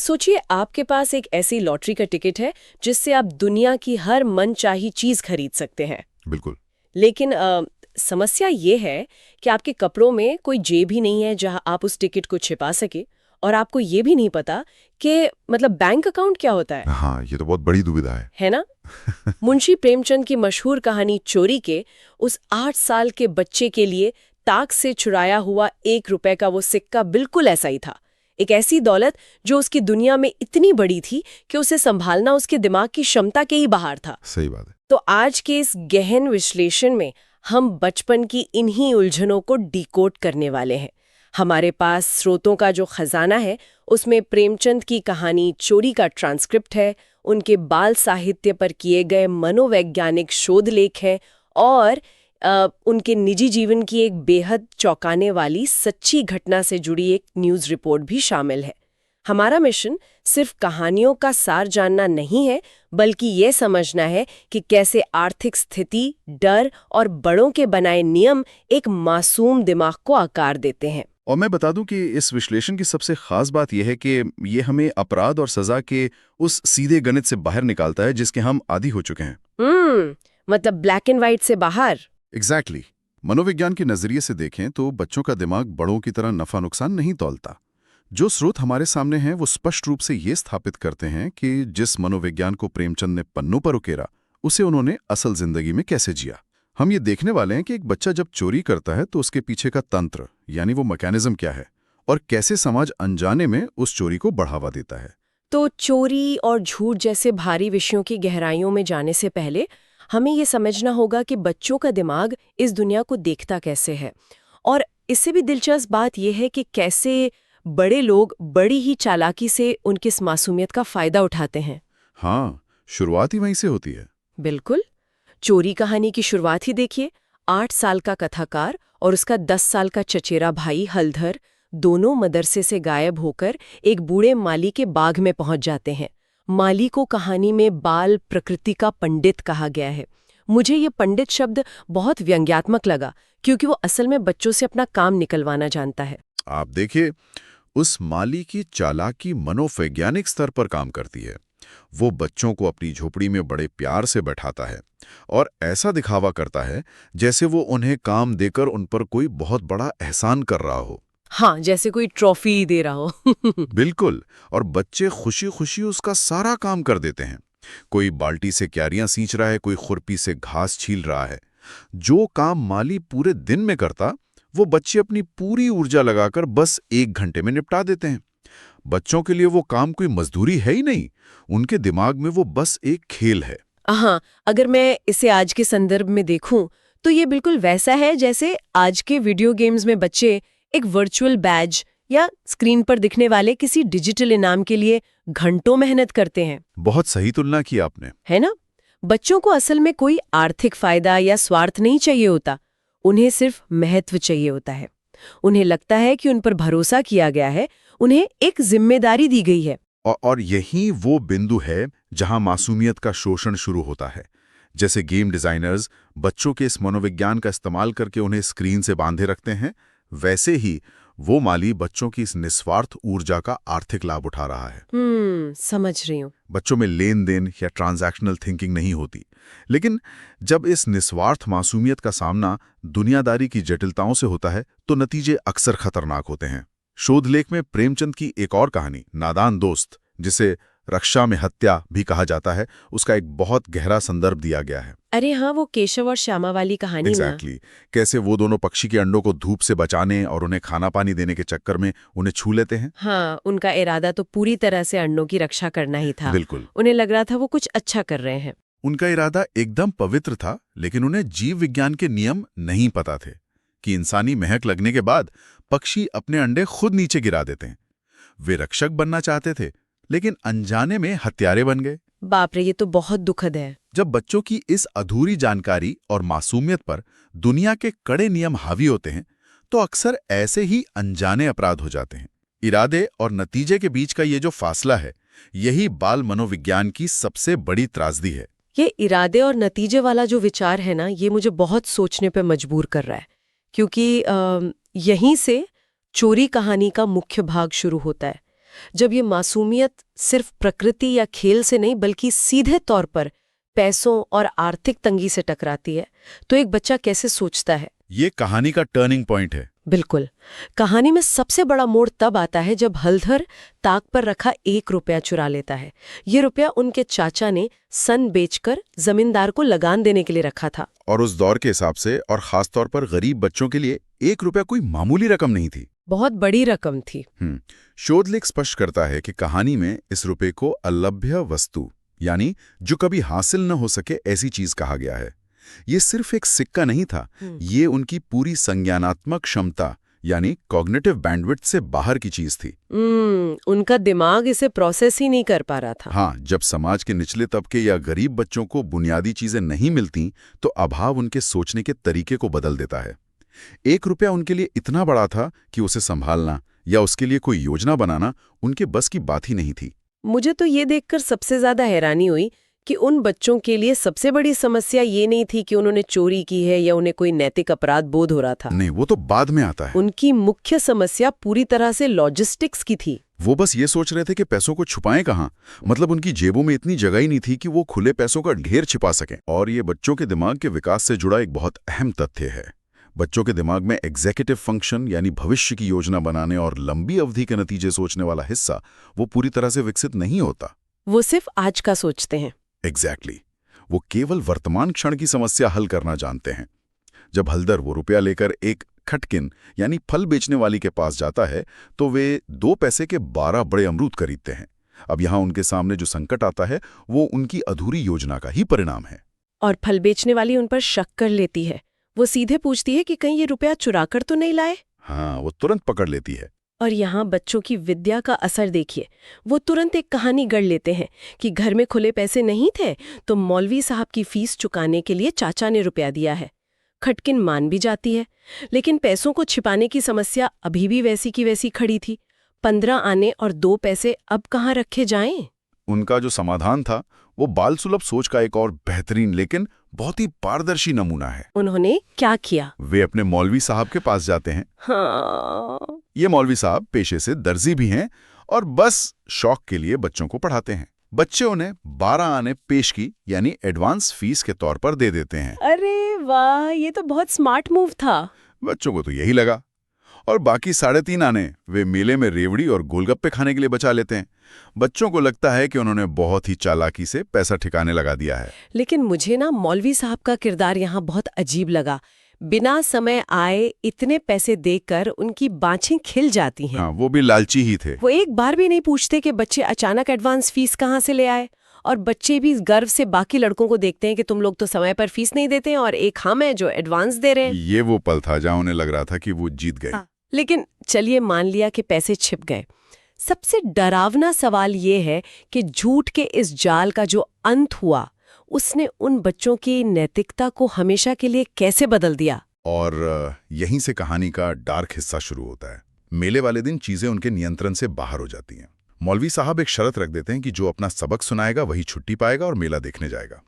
सोचिए आपके पास एक ऐसी लॉटरी का टिकट है जिससे आप दुनिया की हर मनचाही चीज खरीद सकते हैं। बिल्कुल। लेकिन समस्या ये है कि आपके कपड़ों में कोई जेब ही नहीं है जहां आप उस टिकट को छिपा सके, और आपको ये भी नहीं पता कि मतलब बैंक अकाउंट क्या होता हाँ, ये तो बहुत बड़ी दुविधा है ना? मुंशी प्रेमचंद की मशहूर कहानी चोरी के उस 8 साल के बच्चे के लिए ताक से चुराया हुआ 1 रुपए का वो सिक्का बिल्कुल ऐसा ही था। एक ऐसी दौलत जो उसकी दुनिया में इतनी बड़ी थी कि उसे संभालना उसके दिमाग की क्षमता के ही बाहर था। सही बात है। तो आज के इस गहन विश्लेषण में हम बचपन की इन्हीं उलझनों को डिकोड करने वाले हैं। हमारे पास स्रोतों का जो खजाना है उसमें प्रेमचंद की कहानी चोरी का ट्रांसक्रिप्ट है, उनके बाल साहित्य पर किए गए मनोवैज्ञानिक शोध लेख हैं, और उनके निजी जीवन की एक बेहद चौंकाने वाली सच्ची घटना से जुड़ी एक न्यूज़ रिपोर्ट भी शामिल है। हमारा मिशन सिर्फ कहानियों का सार जानना नहीं है, बल्कि ये समझना है कि कैसे आर्थिक स्थिति, डर और बड़ों के बनाए नियम एक मासूम दिमाग को आकार देते हैं। और मैं बता दूं कि इस विश्लेषण की सबसे खास बात यह है कि ये हमें अपराध और सजा के उस सीधे गणित से बाहर निकालता है जिसके हम आदी हो चुके हैं। मतलब ब्लैक एंड व्हाइट से बाहर। एग्जैक्टली। मनोविज्ञान के नजरिए से देखें तो बच्चों का दिमाग बड़ों की तरह नफा नुकसान नहीं तौलता। जो स्रोत हमारे सामने हैं वो स्पष्ट रूप से ये स्थापित करते हैं कि जिस मनोविज्ञान को प्रेमचंद ने पन्नों पर उकेरा उसे उन्होंने असल जिंदगी में कैसे जिया। हम ये देखने वाले हैं कि एक बच्चा जब चोरी करता है तो उसके पीछे का तंत्र यानी वो मैकेनिज्म क्या है और कैसे समाज अनजाने में उस चोरी को बढ़ावा देता है। तो चोरी और झूठ जैसे भारी विषयों की गहराइयों में जाने से पहले हमें ये समझना होगा कि बच्चों का दिमाग इस दुनिया को देखता कैसे है, और इससे भी दिलचस्प बात यह है कि कैसे बड़े लोग बड़ी ही चालाकी से उनकी इस मासूमियत का फायदा उठाते हैं। हाँ, शुरुआत ही वहीं से होती है। बिल्कुल। चोरी कहानी की शुरुआत ही देखिए। 8 साल का कथाकार और उसका 10 साल का चचेरा भाई हलधर दोनों मदरसे से गायब होकर एक बूढ़े माली के बाग में पहुंच जाते हैं। माली को कहानी में बाल प्रकृति का पंडित कहा गया है। मुझे ये पंडित शब्द बहुत व्यंग्यात्मक लगा क्योंकि वो असल में बच्चों से अपना काम निकलवाना जानता है। आप देखिए, उस माली की चालाकी मनोवैज्ञानिक स्तर पर काम करती है। वो बच्चों को अपनी झोपड़ी में बड़े प्यार से बैठाता है और ऐसा दिखावा करता है जैसे वो उन्हें काम देकर उन पर कोई बहुत बड़ा एहसान कर रहा हो। हाँ, जैसे कोई ट्रॉफी दे रहा हो। बिल्कुल। और बच्चे खुशी खुशी उसका सारा काम कर देते हैं। कोई बाल्टी से क्यारियां सींच रहा है, कोई खुरपी से घास छील रहा है। जो काम माली पूरे दिन में करता वो बच्चे अपनी पूरी ऊर्जा लगाकर बस 1 घंटे में निपटा देते हैं। बच्चों के लिए वो काम कोई मजदूरी है ही नहीं, उनके दिमाग में वो बस एक खेल है। हाँ, अगर मैं इसे आज के संदर्भ में देखूं तो ये बिल्कुल वैसा है जैसे आज के वीडियो गेम्स में बच्चे एक वर्चुअल बैज या स्क्रीन पर दिखने वाले किसी डिजिटल इनाम के लिए घंटों मेहनत करते हैं। बहुत सही तुलना की आपने। है ना? बच्चों को असल में कोई आर्थिक फायदा या स्वार्थ नहीं चाहिए होता, उन्हें सिर्फ महत्व चाहिए होता है। उन्हें लगता है कि उन पर भरोसा किया गया है, उन्हें एक जिम्मेदारी दी गई है। और यही वो बिंदु है जहां मासूमियत का शोषण शुरू होता है। जैसे गेम डिजाइनर्स बच्चों के इस मनोविज्ञान का इस्तेमाल करके उन्हें स्क्रीन से बांधे रखते हैं, वैसे ही वो माली बच्चों की इस निस्वार्थ ऊर्जा का आर्थिक लाभ उठा रहा है। समझ रही हूँ। बच्चों में लेन देन या ट्रांजैक्शनल थिंकिंग नहीं होती, लेकिन जब इस निस्वार्थ मासूमियत का सामना दुनियादारी की जटिलताओं से होता है तो नतीजे अक्सर खतरनाक होते हैं। शोध लेख में प्रेमचंद की एक और कहानी नादान दोस्त, जिसे रक्षा में हत्या भी कहा जाता है, उसका एक बहुत गहरा संदर्भ दिया गया है। अरे हाँ, वो केशव और श्यामा वाली कहानी। एग्जैक्टली। कैसे वो दोनों पक्षी के अंडों को धूप से बचाने और उन्हें खाना पानी देने के चक्कर में उन्हें छू लेते हैं। हाँ, उनका इरादा तो पूरी तरह से अंडों की रक्षा करना ही था। बिल्कुल। उन्हें लग रहा था वो कुछ अच्छा कर रहे हैं। उनका इरादा एकदम पवित्र था, लेकिन उन्हें जीव विज्ञान के नियम नहीं पता थे कि इंसानी महक लगने के बाद पक्षी अपने अंडे खुद नीचे गिरा देते हैं। वे रक्षक बनना चाहते थे, लेकिन अनजाने में हत्यारे बन गए। बाप रे, ये तो बहुत दुखद है। जब बच्चों की इस अधूरी जानकारी और मासूमियत पर दुनिया के कड़े नियम हावी होते हैं तो अक्सर ऐसे ही अनजाने अपराध हो जाते हैं। इरादे और नतीजे के बीच का ये जो फासला है, यही बाल मनोविज्ञान की सबसे बड़ी त्रासदी है। ये इरादे और नतीजे वाला जो विचार है ना, ये मुझे बहुत सोचने पे मजबूर कर रहा है, क्योंकि यहीं से चोरी कहानी का मुख्य भाग शुरू होता है। जब ये मासूमियत सिर्फ प्रकृति या खेल से नहीं बल्कि सीधे तौर पर पैसों और आर्थिक तंगी से टकराती है, तो एक बच्चा कैसे सोचता है? ये कहानी का टर्निंग पॉइंट है। बिल्कुल। कहानी में सबसे बड़ा मोड़ तब आता है जब हलधर ताक पर रखा 1 रुपया चुरा लेता है। ये रुपया उनके चाचा ने सन बेचकर जमींदार को लगान देने के लिए रखा था। और उस दौर के हिसाब से और खास तौर पर गरीब बच्चों के लिए 1 रुपया कोई मामूली रकम नहीं थी। बहुत बड़ी रकम थी। शोध लेख स्पष्ट करता है कि कहानी में इस रुपये को अलभ्य वस्तु यानी जो कभी हासिल न हो सके ऐसी चीज कहा गया है। ये सिर्फ एक सिक्का नहीं था, ये उनकी पूरी संज्ञानात्मक क्षमता यानी कॉग्निटिव बैंडविड्थ से बाहर की चीज थी। उनका दिमाग इसे प्रोसेस ही नहीं कर पा रहा था। हाँ, जब समाज के निचले तबके या गरीब बच्चों को बुनियादी चीजें नहीं मिलती तो अभाव उनके सोचने के तरीके को बदल देता है। 1 रुपया उनके लिए इतना बड़ा था कि उसे संभालना या उसके लिए कोई योजना बनाना उनके बस की बात ही नहीं थी। मुझे तो ये देखकर सबसे ज्यादा हैरानी हुई कि उन बच्चों के लिए सबसे बड़ी समस्या ये नहीं थी कि उन्होंने चोरी की है या उन्हें कोई नैतिक अपराध बोध हो रहा था। नहीं, वो तो बाद में आता है। उनकी मुख्य समस्या पूरी तरह से लॉजिस्टिक्स की थी। वो बस ये सोच रहे थे कि पैसों को छुपाएं कहाँ। मतलब उनकी जेबों में इतनी जगह ही नहीं थी कि वो खुले पैसों का ढेर छिपा सकें। और ये बच्चों के दिमाग के विकास से जुड़ा एक बहुत अहम तथ्य है। बच्चों के दिमाग में एग्जीक्यूटिव फंक्शन यानी भविष्य की योजना बनाने और लंबी अवधि के नतीजे सोचने वाला हिस्सा वो पूरी तरह से विकसित नहीं होता। वो सिर्फ आज का सोचते हैं। एग्जैक्टली। वो केवल वर्तमान क्षण की समस्या हल करना जानते हैं। जब हलधर वो रुपया लेकर एक खटकिन यानी फल बेचने वाली के पास जाता है तो वे 2 पैसे के 12 बड़े अमरूद खरीदते हैं। अब यहाँ उनके सामने जो संकट आता है वो उनकी अधूरी योजना का ही परिणाम है। और फल बेचने वाली उन पर शक कर लेती है। वो सीधे पूछती है कि कहीं ये रुपया चुरा कर तो नहीं लाए। हाँ, वो तुरंत पकड़ लेती है। और यहाँ बच्चों की विद्या का असर देखिए। वो तुरंत एक कहानी गढ़ लेते हैं कि घर में खुले पैसे नहीं थे तो मौलवी साहब की फीस चुकाने के लिए चाचा ने रुपया दिया है। खटकिन मान भी जाती है, लेकिन पैसों को छिपाने की समस्या अभी भी वैसी की वैसी खड़ी थी। 15 आने और 2 पैसे अब कहाँ रखे जाएं? उनका जो समाधान था वो बाल सुलभ सोच का एक और बेहतरीन लेकिन बहुत ही पारदर्शी नमूना है। उन्होंने क्या किया? वे अपने मौलवी साहब के पास जाते हैं। हाँ। ये मौलवी साहब पेशे से दर्जी भी हैं और बस शौक के लिए बच्चों को पढ़ाते हैं। बच्चे उन्हें 12 आने पेश की यानी एडवांस फीस के तौर पर दे देते हैं। अरे वाह, ये तो बहुत स्मार्ट मूव था। बच्चों को तो यही लगा और बाकी 3.5 आने वे मेले में रेवड़ी और गोलगप्पे खाने के लिए बचा लेते हैं। बच्चों को लगता है कि उन्होंने बहुत ही चालाकी से पैसा ठिकाने लगा दिया है। लेकिन मुझे ना मौलवी साहब का किरदार यहाँ बहुत अजीब लगा। बिना समय आए इतने पैसे देकर उनकी बाँछें खिल जाती हैं। हाँ, वो भी लालची ही थे। वो एक बार भी नहीं पूछते कि बच्चे अचानक एडवांस फीस कहाँ से ले आए। और बच्चे भी गर्व से बाकी लड़कों को देखते हैं कि तुम लोग तो समय पर फीस नहीं देते हैं और एक हम है जो एडवांस दे रहे हैं। ये वो पल था जहाँ उन्हें लग रहा था कि वो जीत गए। लेकिन चलिए मान लिया कि पैसे छिप गए। सबसे डरावना सवाल ये है कि झूठ के इस जाल का जो अंत हुआ उसने उन बच्चों की नैतिकता को हमेशा के लिए कैसे बदल दिया। और यहीं से कहानी का डार्क हिस्सा शुरू होता है। मेले वाले दिन चीजें उनके नियंत्रण से बाहर हो जाती हैं। मौलवी साहब एक शर्त रख देते हैं कि जो अपना सबक सुनाएगा वही छुट्टी पाएगा और मेला देखने जाएगा।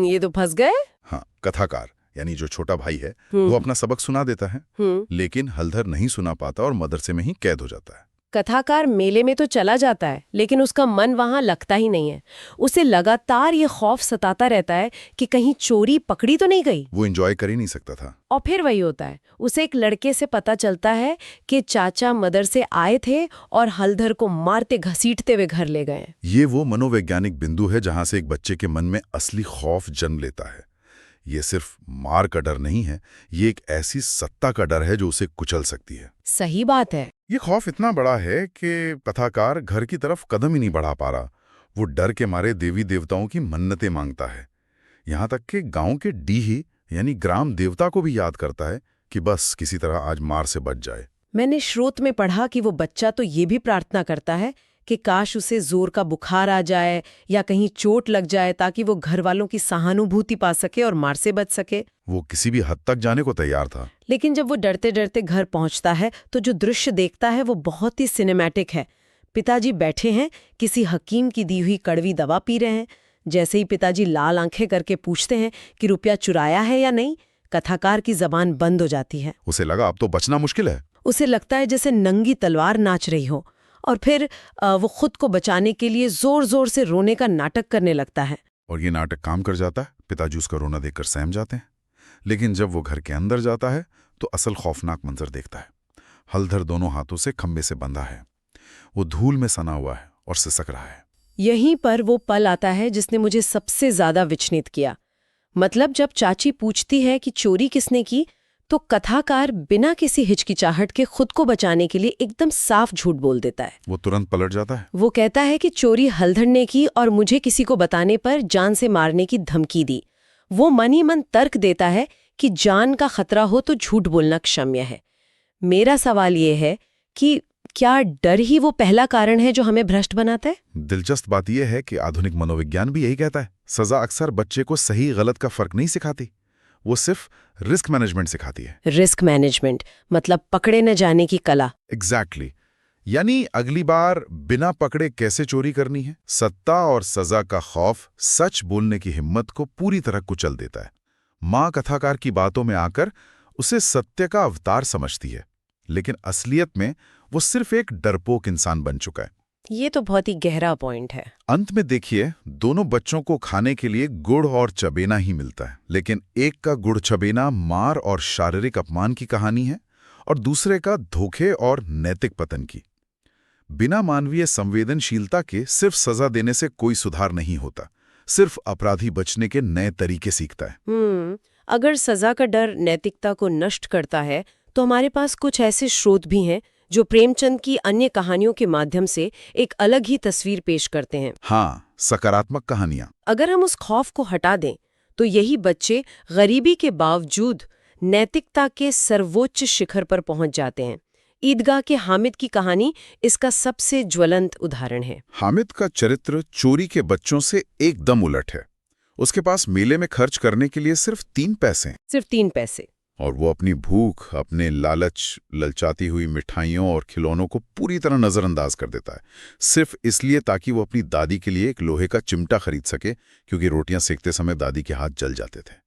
ये तो फंस गए। हाँ, कथाकार यानी जो छोटा भाई है वो अपना सबक सुना देता है, लेकिन हलधर नहीं सुना पाता और मदरसे में ही कैद हो जाता है। कथाकार मेले में तो चला जाता है लेकिन उसका मन वहां लगता ही नहीं है। उसे लगातार ये खौफ सताता रहता है कि कहीं चोरी पकड़ी तो नहीं गई। वो एंजॉय कर ही नहीं सकता था। और फिर वही होता है, उसे एक लड़के से पता चलता है कि चाचा मदरसे आए थे और हलधर को मारते घसीटते हुए घर ले गए। ये वो मनोवैज्ञानिक बिंदु है जहां से एक बच्चे के मन में असली खौफ जन्म लेता है। ये सिर्फ मार का डर नहीं है, ये एक ऐसी सत्ता का डर है जो उसे कुचल सकती है। सही बात है। ये खौफ इतना बड़ा है कि कथाकार घर की तरफ कदम ही नहीं बढ़ा पा रहा। वो डर के मारे देवी देवताओं की मन्नतें मांगता है। यहाँ तक कि गांव के डीही यानी ग्राम देवता को भी याद करता है कि बस किसी तरह आज मार से बच जाए। मैंने स्रोत में पढ़ा कि वो बच्चा तो ये भी प्रार्थना करता है कि काश उसे जोर का बुखार आ जाए या कहीं चोट लग जाए ताकि वो घर वालों की सहानुभूति पा सके और मार से बच सके। वो किसी भी हद तक जाने को तैयार था। लेकिन जब वो डरते डरते घर पहुंचता है तो जो दृश्य देखता है वो बहुत ही सिनेमैटिक है। पिताजी बैठे हैं, किसी हकीम की दी हुई कड़वी दवा पी रहे हैं। जैसे ही पिताजी लाल आंखें करके पूछते हैं कि रुपया चुराया है या नहीं, कथाकार की जबान बंद हो जाती है। उसे लगा अब तो बचना मुश्किल है। उसे लगता है जैसे नंगी तलवार नाच रही हो। और फिर वो खुद को बचाने के लिए जोर जोर से रोने का नाटक करने लगता है। और ये नाटक काम कर जाता है। पिताजी उसका रोना देखकर सहम जाते हैं। लेकिन जब वो घर के अंदर जाता है तो असल खौफनाक मंजर देखता है। हलधर दोनों हाथों से खंबे से बंधा है। वो धूल में सना हुआ है और सिसक रहा है। यहीं पर वो पल आता है जिसने मुझे सबसे ज्यादा विचलित किया। मतलब जब चाची पूछती है कि चोरी किसने की, तो कथाकार बिना किसी हिचकिचाहट के खुद को बचाने के लिए एकदम साफ झूठ बोल देता है। वो तुरंत पलट जाता है। वो कहता है कि चोरी हलधर ने की और मुझे किसी को बताने पर जान से मारने की धमकी दी। वो मन ही मन तर्क देता है कि जान का खतरा हो तो झूठ बोलना क्षम्य है। मेरा सवाल ये है कि क्या डर ही वो पहला कारण है जो हमें भ्रष्ट बनाता है? दिलचस्प बात यह है कि आधुनिक मनोविज्ञान भी यही कहता है। सजा अक्सर बच्चे को सही गलत का फर्क नहीं सिखाती, वो सिर्फ रिस्क मैनेजमेंट सिखाती है। रिस्क मैनेजमेंट मतलब पकड़े न जाने की कला। एग्जैक्टली। यानी अगली बार बिना पकड़े कैसे चोरी करनी है। सत्ता और सजा का खौफ सच बोलने की हिम्मत को पूरी तरह कुचल देता है। माँ कथाकार की बातों में आकर उसे सत्य का अवतार समझती है, लेकिन असलियत में वो सिर्फ एक डरपोक इंसान बन चुका है। ये तो बहुत ही गहरा पॉइंट है। अंत में देखिए, दोनों बच्चों को खाने के लिए गुड़ और चबेना ही मिलता है, लेकिन एक का गुड़ चबेना मार और शारीरिक अपमान की कहानी है और दूसरे का धोखे और नैतिक पतन की। बिना मानवीय संवेदनशीलता के सिर्फ सजा देने से कोई सुधार नहीं होता, सिर्फ अपराधी बचने के नए तरीके सीखता है। अगर सजा का डर नैतिकता को नष्ट करता है तो हमारे पास कुछ ऐसे स्रोत भी हैं जो प्रेमचंद की अन्य कहानियों के माध्यम से एक अलग ही तस्वीर पेश करते हैं। हाँ, सकारात्मक कहानियां। अगर हम उस खौफ को हटा दें तो यही बच्चे गरीबी के बावजूद नैतिकता के सर्वोच्च शिखर पर पहुंच जाते हैं। ईदगाह के हामिद की कहानी इसका सबसे ज्वलंत उदाहरण है। हामिद का चरित्र चोरी के बच्चों से एकदम उलट है। उसके पास मेले में खर्च करने के लिए सिर्फ 3 पैसे हैं। सिर्फ 3 पैसे। और वो अपनी भूख, अपने लालच, ललचाती हुई मिठाइयों और खिलौनों को पूरी तरह नजरअंदाज कर देता है, सिर्फ इसलिए ताकि वो अपनी दादी के लिए एक लोहे का चिमटा खरीद सके, क्योंकि रोटियां सेकते समय दादी के हाथ जल जाते थे।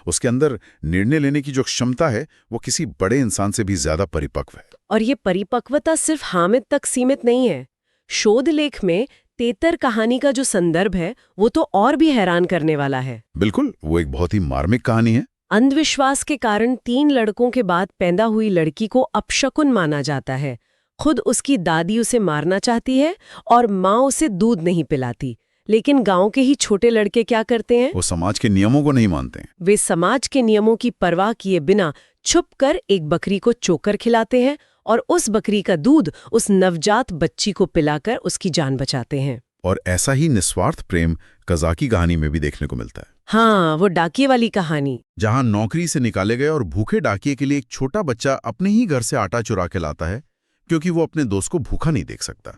उसके अंदर निर्णय लेने की जो क्षमता है वो किसी बड़े इंसान से भी ज्यादा परिपक्व है। और ये परिपक्वता सिर्फ हामिद तक सीमित नहीं है। शोध लेख में तेतर कहानी का जो संदर्भ है वो तो और भी हैरान करने वाला है। बिल्कुल, वो एक बहुत ही मार्मिक कहानी है। अंधविश्वास के कारण 3 लड़कों के बाद पैदा हुई लड़की को अपशकुन माना जाता है। खुद उसकी दादी उसे मारना चाहती है और माँ उसे दूध नहीं पिलाती। लेकिन गांव के ही छोटे लड़के क्या करते हैं? वो समाज के नियमों को नहीं मानते हैं। वे समाज के नियमों की परवाह किए बिना छुपकर एक बकरी को चोकर खिलाते हैं और उस बकरी का दूध उस नवजात बच्ची को पिलाकर उसकी जान बचाते हैं। और ऐसा ही निस्वार्थ प्रेम कज़ाकी कहानी में भी देखने को मिलता है। हाँ, वो डाकिये वाली कहानी, जहां नौकरी से निकाले गए और भूखे डाकिये के लिए एक छोटा बच्चा अपने ही घर से आटा चुरा के लाता है, क्योंकि वो अपने दोस्त को भूखा नहीं देख सकता।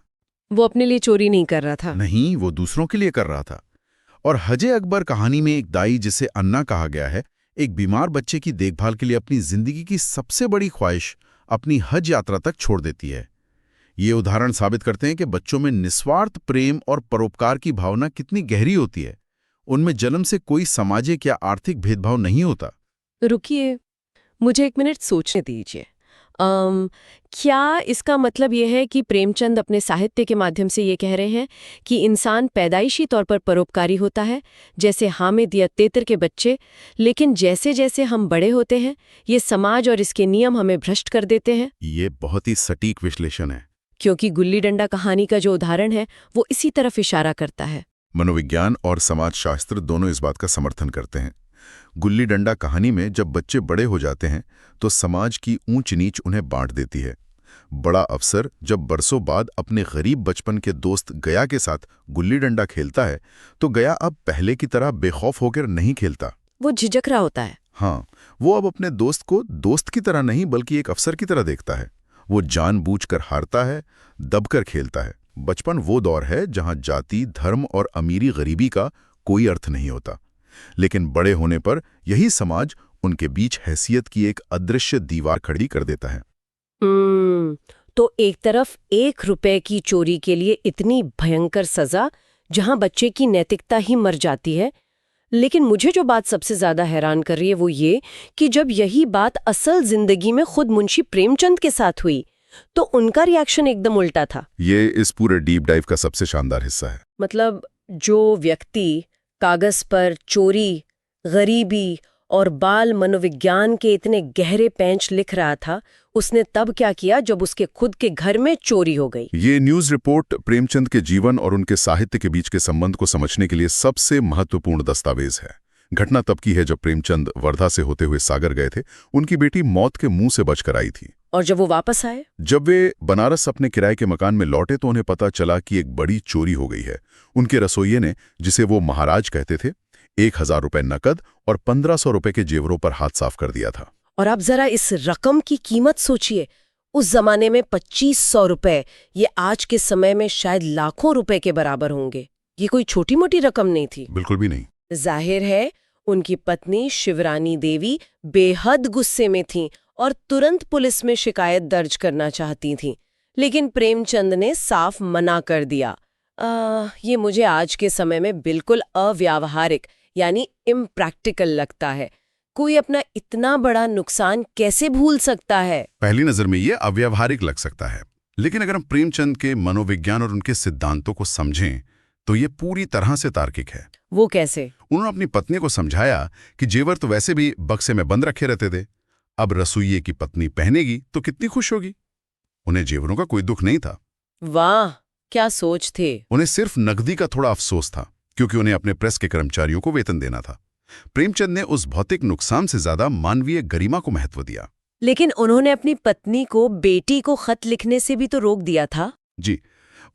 वो अपने लिए चोरी नहीं कर रहा था। नहीं, वो दूसरों के लिए कर रहा था। और हजे अकबर कहानी में एक दाई, जिसे अन्ना कहा गया है, एक बीमार बच्चे की देखभाल के लिए अपनी जिंदगी की सबसे बड़ी ख्वाहिश अपनी हज यात्रा तक छोड़ देती है। ये उदाहरण साबित करते हैं कि बच्चों में निस्वार्थ प्रेम और परोपकार की भावना कितनी गहरी होती है। उनमें जन्म से कोई सामाजिक या आर्थिक भेदभाव नहीं होता। रुकिए, मुझे 1 मिनट सोचने दीजिए। क्या इसका मतलब यह है कि प्रेमचंद अपने साहित्य के माध्यम से ये कह रहे हैं कि इंसान पैदाइशी तौर पर परोपकारी होता है, जैसे हामिद या तेतर के बच्चे, लेकिन जैसे जैसे हम बड़े होते हैं ये समाज और इसके नियम हमें भ्रष्ट कर देते हैं? ये बहुत ही सटीक विश्लेषण है, क्योंकि गुल्ली डंडा कहानी का जो उदाहरण है वो इसी तरफ इशारा करता है। मनोविज्ञान और समाजशास्त्र दोनों इस बात का समर्थन करते हैं। गुल्ली डंडा कहानी में जब बच्चे बड़े हो जाते हैं तो समाज की ऊंच नीच उन्हें बांट देती है। बड़ा अफसर जब बरसों बाद अपने गरीब बचपन के दोस्त गया के साथ गुल्ली डंडा खेलता है तो गया अब पहले की तरह बेखौफ होकर नहीं खेलता। वो झिझक रहा होता है। हाँ, वो अब अपने दोस्त को दोस्त की तरह नहीं बल्कि एक अफसर की तरह देखता है। वो जानबूझकर हारता है, दबकर खेलता है। बचपन वो दौर है जहां जाति, धर्म और अमीरी गरीबी का कोई अर्थ नहीं होता। लेकिन बड़े होने पर यही समाज उनके बीच हैसियत की एक अदृश्य दीवार खड़ी कर देता है। तो एक तरफ 1 रुपए की चोरी के लिए इतनी भयंकर सजा जहां बच्चे की नैतिकता ही मर जाती है, लेकिन मुझे जो बात सबसे ज्यादा हैरान कर रही है वो ये कि जब यही बात असल जिंदगी में खुद मुंशी प्रेमचंद के साथ हुई तो उनका रिएक्शन एकदम उल्टा था। ये इस पूरे डीप डाइव का सबसे शानदार हिस्सा है। मतलब जो व्यक्ति कागज पर चोरी, गरीबी और बाल मनोविज्ञान के इतने गहरे पेंच लिख रहा था, उसने तब क्या किया जब उसके खुद के घर में चोरी हो गई। ये न्यूज रिपोर्ट प्रेमचंद के जीवन और उनके साहित्य के बीच के संबंध को समझने के लिए सबसे महत्वपूर्ण दस्तावेज है। घटना तब की है जब प्रेमचंद वर्धा से होते हुए सागर गए थे। उनकी बेटी मौत के मुंह से बचकर आई थी। और जब वो वापस आए, जब वे बनारस अपने किराए के मकान में लौटे तो उन्हें पता चला कि एक बड़ी चोरी हो गई है। उनके रसोइये ने, जिसे वो महाराज कहते थे, 1000 रुपए नकद और 1500 रुपए के जेवरों पर हाथ साफ कर दिया था। और आप जरा इस रकम की कीमत सोचिए। उस जमाने में 2500 रुपए, ये आज के समय में शायद लाखों रुपए के बराबर होंगे। ये कोई छोटी मोटी रकम नहीं थी। बिल्कुल भी नहीं। जाहिर है उनकी पत्नी शिवरानी देवी बेहद गुस्से में थीं और तुरंत पुलिस में शिकायत दर्ज करना चाहती थीं, लेकिन प्रेमचंद ने साफ मना कर दिया। ये मुझे आज के समय में बिल्कुल अव्यावहारिक यानी इम्प्रैक्टिकल लगता है। कोई अपना इतना बड़ा नुकसान कैसे भूल सकता है? पहली नजर में ये अव्यावहारिक लग सकता है, लेकिन अगर हम प्रेमचंद के मनोविज्ञान और उनके सिद्धांतों को समझें तो ये पूरी तरह से तार्किक है। वो कैसे? उन्होंने अपनी पत्नी को समझाया कि जेवर तो वैसे भी बक्से में बंद रखे रहते थे, अब रसोइये की पत्नी पहनेगी तो कितनी खुश होगी। उन्हें जेवरों का कोई दुख नहीं था। वाह, क्या सोच थे। उन्हें सिर्फ नकदी का थोड़ा अफसोस था, क्योंकि उन्हें अपने प्रेस के कर्मचारियों को वेतन देना था। प्रेमचंद ने उस भौतिक नुकसान से ज्यादा मानवीय गरिमा को महत्व दिया। लेकिन उन्होंने अपनी पत्नी को बेटी को खत लिखने से भी तो रोक दिया था। जी,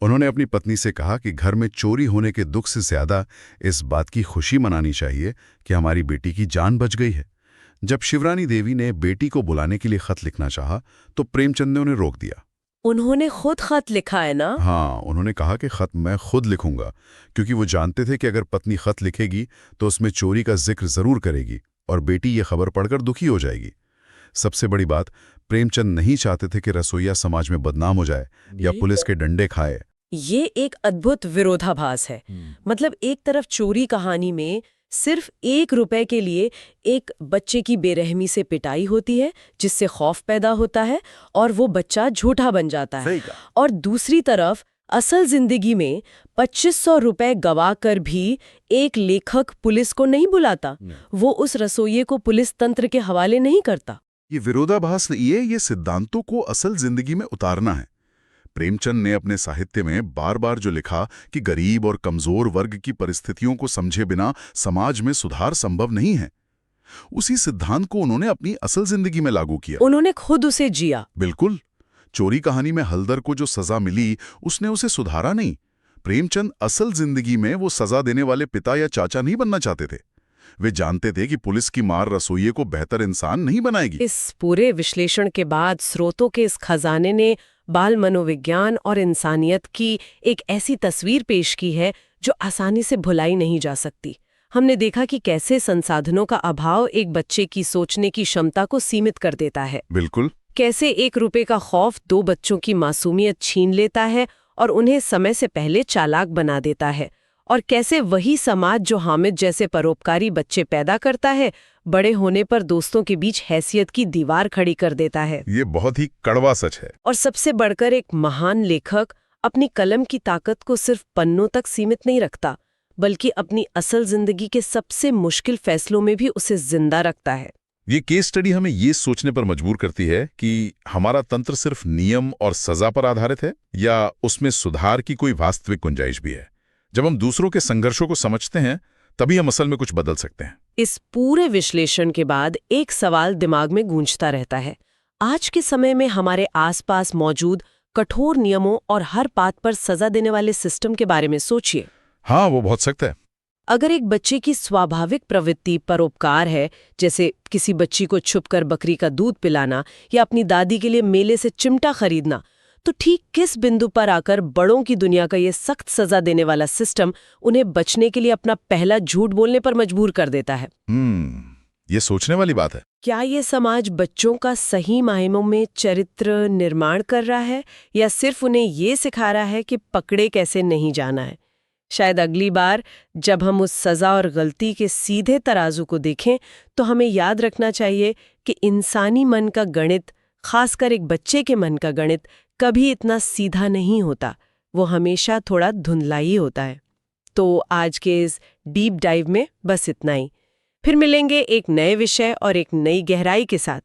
उन्होंने अपनी पत्नी से कहा कि घर में चोरी होने के दुख से ज्यादा इस बात की खुशी मनानी चाहिए कि हमारी बेटी की जान बच गई है। जब शिवरानी देवी ने बेटी को बुलाने के लिए खत लिखना चाहा तो प्रेमचंद ने उन्हें रोक दिया। उन्होंने खुद खत लिखा है ना? हाँ, उन्होंने कहा कि खत मैं खुद लिखूंगा, क्योंकि वो जानते थे कि अगर पत्नी खत लिखेगी तो उसमें चोरी का जिक्र जरूर करेगी और बेटी ये खबर पढ़कर दुखी हो जाएगी। सबसे बड़ी बात, प्रेमचंद नहीं चाहते थे कि रसोइया समाज में बदनाम हो जाए या पुलिस के डंडे खाए। ये एक अद्भुत विरोधाभास है। मतलब एक तरफ चोरी कहानी में सिर्फ 1 रुपए के लिए एक बच्चे की बेरहमी से पिटाई होती है, जिससे खौफ पैदा होता है और वो बच्चा झूठा बन जाता है, और दूसरी तरफ असल जिंदगी में 2500 रुपए गवा कर भी एक लेखक पुलिस को नहीं बुलाता, वो उस रसोइये को पुलिस तंत्र के हवाले नहीं करता। ये विरोधाभास ये सिद्धांतों को असल जिंदगी में उतारना है। प्रेमचंद ने अपने साहित्य में बार बार जो लिखा कि गरीब और कमजोर वर्ग की परिस्थितियों को समझे बिना समाज में सुधार संभव नहीं है, उसी सिद्धांत को उन्होंने अपनी असल जिंदगी में लागू किया। उन्होंने खुद उसे जिया। बिल्कुल। चोरी कहानी में हलदर को जो सजा मिली, उसने उसे सुधारा नहीं। प्रेमचंद असल जिंदगी में वो सजा देने वाले पिता या चाचा नहीं बनना चाहते थे। वे जानते थे कि पुलिस की मार रसोइये को बेहतर इंसान नहीं बनाएगी। इस पूरे विश्लेषण के बाद स्रोतों के इस खजाने ने बाल मनोविज्ञान और इंसानियत की एक ऐसी तस्वीर पेश की है जो आसानी से भुलाई नहीं जा सकती। हमने देखा कि कैसे संसाधनों का अभाव एक बच्चे की सोचने की क्षमता को सीमित कर देता है। बिल्कुल। कैसे 1 रुपए का खौफ 2 बच्चों की मासूमियत छीन लेता है और उन्हें समय से पहले चालाक बना देता है, और कैसे वही समाज जो हामिद जैसे परोपकारी बच्चे पैदा करता है, बड़े होने पर दोस्तों के बीच हैसियत की दीवार खड़ी कर देता है। ये बहुत ही कड़वा सच है। और सबसे बढ़कर एक महान लेखक अपनी कलम की ताकत को सिर्फ पन्नों तक सीमित नहीं रखता, बल्कि अपनी असल जिंदगी के सबसे मुश्किल फैसलों में भी उसे जिंदा रखता है। ये केस स्टडी हमें ये सोचने पर मजबूर करती है कि हमारा तंत्र सिर्फ नियम और सजा पर आधारित है या उसमें सुधार की कोई वास्तविक गुंजाइश भी है। जब हम दूसरों के संघर्षों को समझते हैं तभी हम असल में कुछ बदल सकते हैं। इस पूरे विश्लेषण के बाद एक सवाल दिमाग में गूंजता रहता है। आज के समय में हमारे आसपास मौजूद कठोर नियमों और हर बात पर सजा देने वाले सिस्टम के बारे में सोचिए। हाँ, वो बहुत सख्त है। अगर एक बच्चे की स्वाभाविक प्रवृत्ति परोपकार है, जैसे किसी बच्ची को छुपकर बकरी का दूध पिलाना या अपनी दादी के लिए मेले से चिमटा खरीदना, तो ठीक किस बिंदु पर आकर बड़ों की दुनिया का ये सख्त सजा देने वाला सिस्टम उन्हें बचने के लिए अपना पहला झूठ बोलने पर मजबूर कर देता है? ये सोचने वाली बात है। क्या ये समाज बच्चों का सही मायनों में चरित्र निर्माण कर रहा है या सिर्फ उन्हें ये सिखा रहा है कि पकड़े कैसे नहीं जाना है? शायद अगली बार जब हम उस सजा और गलती के सीधे तराजू को देखें तो हमें याद रखना चाहिए कि इंसानी मन का गणित खासकर एक बच्चे के मन का गणित कभी इतना सीधा नहीं होता, वो हमेशा थोड़ा धुंधला ही होता है। तो आज के इस डीप डाइव में बस इतना ही। फिर मिलेंगे एक नए विषय और एक नई गहराई के साथ।